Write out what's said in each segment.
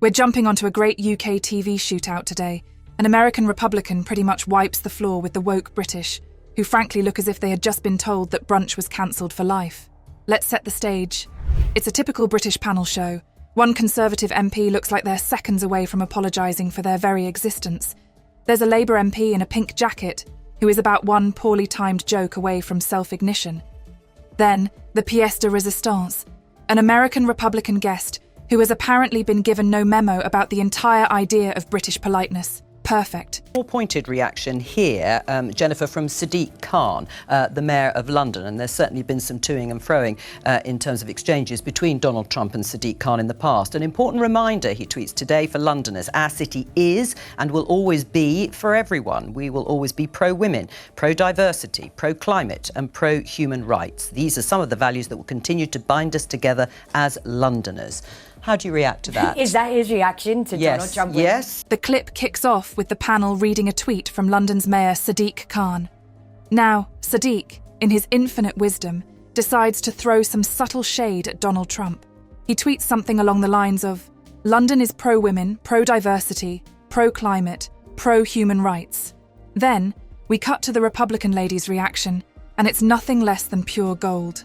We're jumping onto a great UK TV shootout today. An American Republican pretty much wipes the floor with the woke British, who frankly look as if they had just been told that brunch was cancelled for life. Let's set the stage. It's a typical British panel show. One Conservative MP looks like they're seconds away from apologising for their very existence. There's a Labour MP in a pink jacket who is about one poorly timed joke away from self-ignition. Then, the pièce de résistance, an American Republican guest who has apparently been given no memo about the entire idea of British politeness. Perfect. More pointed reaction here, Jennifer, from Sadiq Khan, the Mayor of London, and there's certainly been some toing and froing in terms of exchanges between Donald Trump and Sadiq Khan in the past. An important reminder, he tweets today, for Londoners: our city is and will always be for everyone. We will always be pro-women, pro-diversity, pro-climate and pro-human rights. These are some of the values that will continue to bind us together as Londoners. How do you react to that? Is that his reaction to Donald Trump? Yes. The clip kicks off with the panel reading a tweet from London's Mayor Sadiq Khan. Now, Sadiq, in his infinite wisdom, decides to throw some subtle shade at Donald Trump. He tweets something along the lines of, "London is pro-women, pro-diversity, pro-climate, pro-human rights." Then, we cut to the Republican lady's reaction, and it's nothing less than pure gold.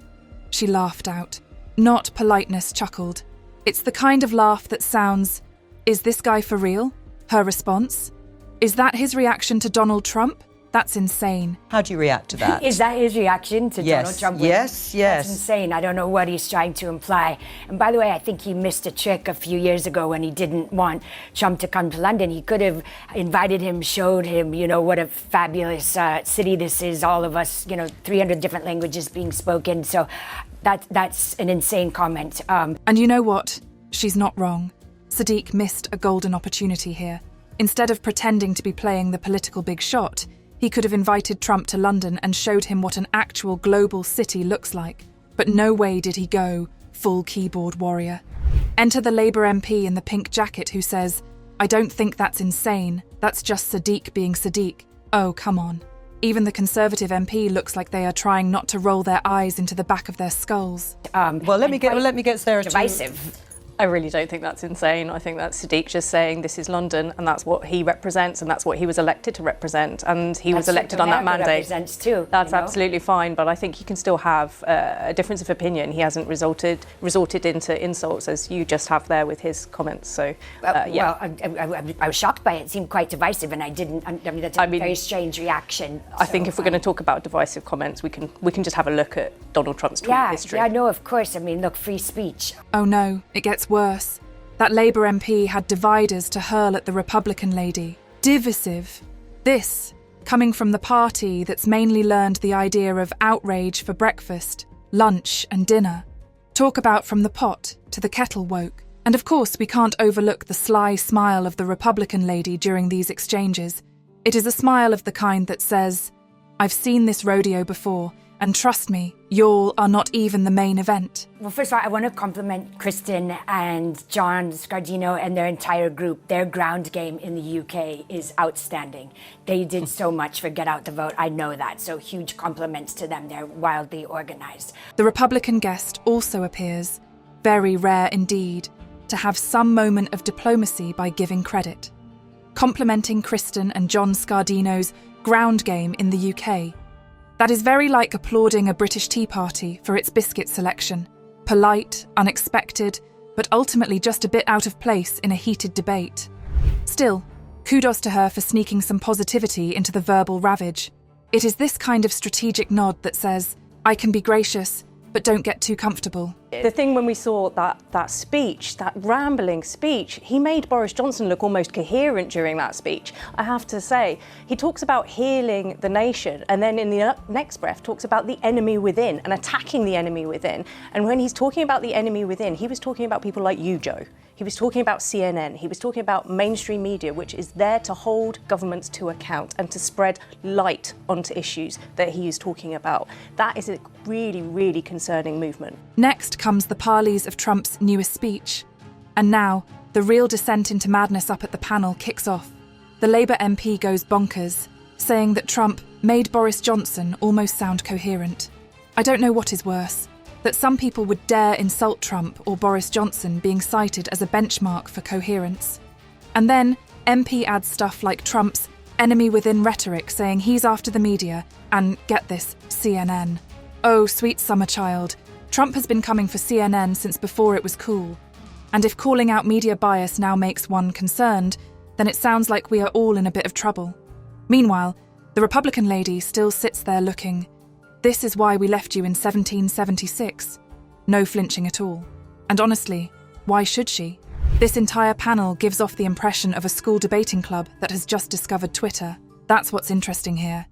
She laughed out. Not politeness chuckled. It's the kind of laugh that sounds, "Is this guy for real?" Her response, "Is that his reaction to Donald Trump? That's insane." How do you react to that? Is that his reaction to Donald Trump? Yes. That's insane. I don't know what he's trying to imply. And by the way, I think he missed a trick a few years ago when he didn't want Trump to come to London. He could have invited him, showed him, what a fabulous city this is, all of us, 300 different languages being spoken. So that's an insane comment. And you know what? She's not wrong. Sadiq missed a golden opportunity here. Instead of pretending to be playing the political big shot, he could have invited Trump to London and showed him what an actual global city looks like. But no way did he go full keyboard warrior. Enter the Labour MP in the pink jacket who says, "I don't think that's insane. That's just Sadiq being Sadiq." Oh, come on. Even the Conservative MP looks like they are trying not to roll their eyes into the back of their skulls. Well, let me get Sarah divisive. I really don't think that's insane. I think that's Sadiq just saying this is London and that's what he represents and that's what he was elected to represent, and he was elected on that mandate. Represents too, that's absolutely fine, but I think you can still have a difference of opinion. He hasn't resorted into insults as you just have there with his comments. So, Well, I was shocked by it. It seemed quite divisive, and that's a very strange reaction. I think if we're going to talk about divisive comments, we can just have a look at Donald Trump's tweet history. Yeah, no, of course. Look, free speech. Oh no, it gets worse. That Labour MP had dividers to hurl at the Republican lady. Divisive. This, coming from the party that's mainly learned the idea of outrage for breakfast, lunch and dinner. Talk about from the pot to the kettle woke. And of course we can't overlook the sly smile of the Republican lady during these exchanges. It is a smile of the kind that says, "I've seen this rodeo before, and trust me, y'all are not even the main event." Well, first of all, I want to compliment Kristen and John Scardino and their entire group. Their ground game in the UK is outstanding. They did so much for Get Out the Vote. I know that. So huge compliments to them. They're wildly organized. The Republican guest also appears, very rare indeed, to have some moment of diplomacy by giving credit. Complimenting Kristen and John Scardino's ground game in the UK. That is very like applauding a British Tea Party for its biscuit selection. Polite, unexpected, but ultimately just a bit out of place in a heated debate. Still, kudos to her for sneaking some positivity into the verbal ravage. It is this kind of strategic nod that says, "I can be gracious, but don't get too comfortable." The thing when we saw that speech, that rambling speech, he made Boris Johnson look almost coherent during that speech. I have to say, he talks about healing the nation and then in the next breath talks about the enemy within and attacking the enemy within. And when he's talking about the enemy within, he was talking about people like you, Joe. He was talking about CNN. He was talking about mainstream media, which is there to hold governments to account and to spread light onto issues that he is talking about. That is a really, really concerning movement. Next comes the parleys of Trump's newest speech. And now, the real descent into madness up at the panel kicks off. The Labour MP goes bonkers, saying that Trump made Boris Johnson almost sound coherent. I don't know what is worse. that some people would dare insult Trump or Boris Johnson, being cited as a benchmark for coherence. And then MP adds stuff like Trump's enemy within rhetoric, saying he's after the media and, get this, CNN. Oh, sweet summer child, Trump has been coming for CNN since before it was cool. And if calling out media bias now makes one concerned, then it sounds like we are all in a bit of trouble. Meanwhile, the Republican lady still sits there looking, "This is why we left you in 1776. No flinching at all. And honestly, why should she? This entire panel gives off the impression of a school debating club that has just discovered Twitter. That's what's interesting here.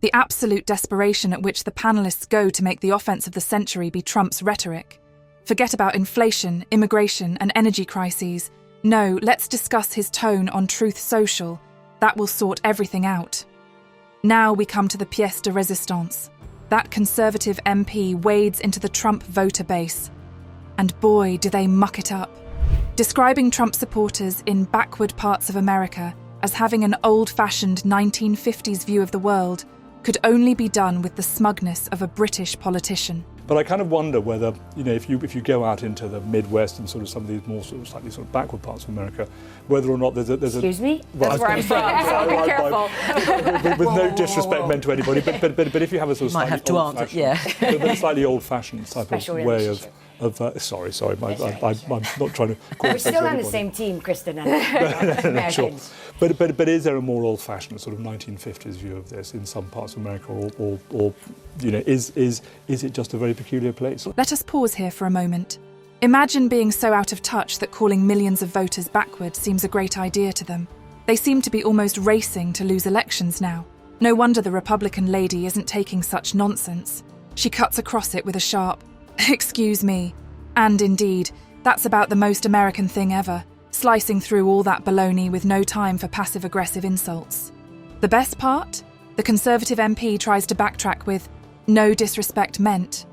The absolute desperation at which the panelists go to make the offense of the century be Trump's rhetoric. Forget about inflation, immigration, and energy crises. No, let's discuss his tone on Truth Social. That will sort everything out. Now we come to the pièce de résistance. That Conservative MP wades into the Trump voter base. And boy, do they muck it up. Describing Trump supporters in backward parts of America as having an old-fashioned 1950s view of the world could only be done with the smugness of a British politician. But I kind of wonder whether, if you go out into the Midwest and sort of some of these more sort of slightly sort of backward parts of America, whether or not there's a Excuse me? Well, That's where I'm from, so be careful. with no disrespect meant to anybody, but if you have a sort of Might have to answer, yeah. but slightly old-fashioned type Special of way relationship. sorry, I'm not trying to. We're still on the same team, Kristen and Americans. Sure. But is there a more old-fashioned sort of 1950s view of this in some parts of America, or is it just a very peculiar place? Let us pause here for a moment. Imagine being so out of touch that calling millions of voters backward seems a great idea to them. They seem to be almost racing to lose elections now. No wonder the Republican lady isn't taking such nonsense. She cuts across it with a sharp, "Excuse me." And indeed, that's about the most American thing ever, slicing through all that baloney with no time for passive-aggressive insults. The best part? The Conservative MP tries to backtrack with, "No disrespect meant."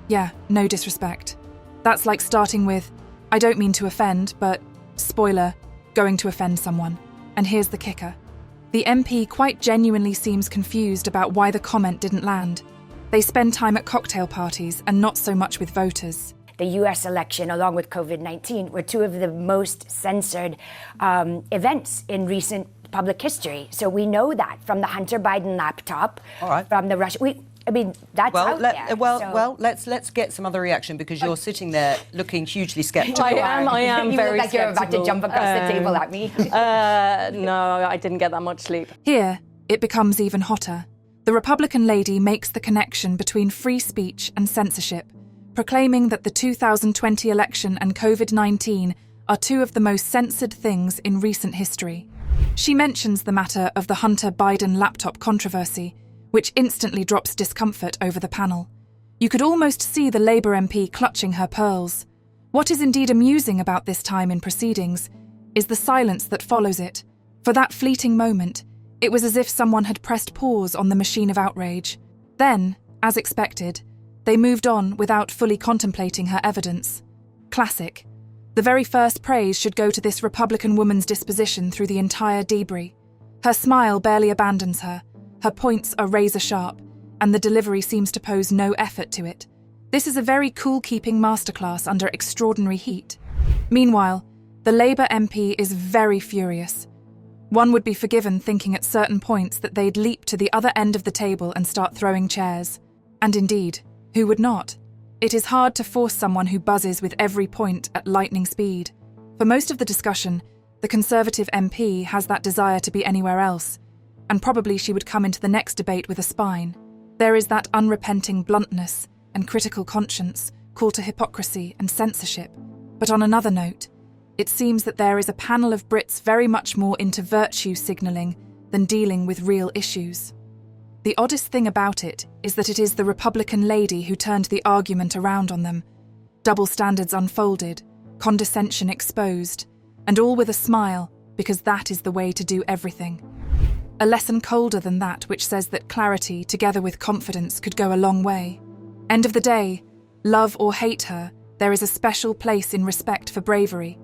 Yeah, no disrespect. That's like starting with, "I don't mean to offend, but, spoiler, going to offend someone." And here's the kicker. The MP quite genuinely seems confused about why the comment didn't land. They spend time at cocktail parties and not so much with voters. The US election, along with COVID-19, were two of the most censored events in recent public history. So we know that from the Hunter Biden laptop, All right. from the Russia. That's out there. Well, let's get some other reaction, because you're sitting there looking hugely sceptical. I am you very look like you're about to sceptical. jump across the table at me. No, I didn't get that much sleep. Here, it becomes even hotter. The Republican lady makes the connection between free speech and censorship, proclaiming that the 2020 election and COVID-19 are two of the most censored things in recent history. She mentions the matter of the Hunter Biden laptop controversy, which instantly drops discomfort over the panel. You could almost see the Labour MP clutching her pearls. What is indeed amusing about this time in proceedings is the silence that follows it. For that fleeting moment, it was as if someone had pressed pause on the machine of outrage. Then, as expected, they moved on without fully contemplating her evidence. Classic. The very first praise should go to this Republican woman's disposition through the entire debris. Her smile barely abandons her, her points are razor sharp, and the delivery seems to pose no effort to it. This is a very cool-keeping masterclass under extraordinary heat. Meanwhile, the Labour MP is very furious. One would be forgiven thinking at certain points that they'd leap to the other end of the table and start throwing chairs. And indeed, who would not? It is hard to force someone who buzzes with every point at lightning speed. For most of the discussion, the Conservative MP has that desire to be anywhere else, and probably she would come into the next debate with a spine. There is that unrepenting bluntness and critical conscience, call to hypocrisy and censorship. But on another note, it seems that there is a panel of Brits very much more into virtue signalling than dealing with real issues. The oddest thing about it is that it is the Republican lady who turned the argument around on them. Double standards unfolded, condescension exposed, and all with a smile, because that is the way to do everything. A lesson colder than that which says that clarity together with confidence could go a long way. End of the day, love or hate her, there is a special place in respect for bravery.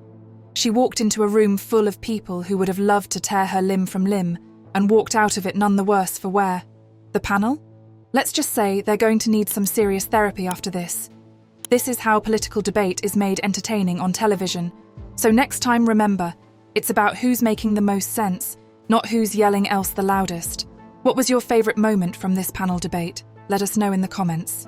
She walked into a room full of people who would have loved to tear her limb from limb, and walked out of it none the worse for wear. The panel? Let's just say they're going to need some serious therapy after this. This is how political debate is made entertaining on television. So next time, remember, it's about who's making the most sense, not who's yelling else the loudest. What was your favourite moment from this panel debate? Let us know in the comments.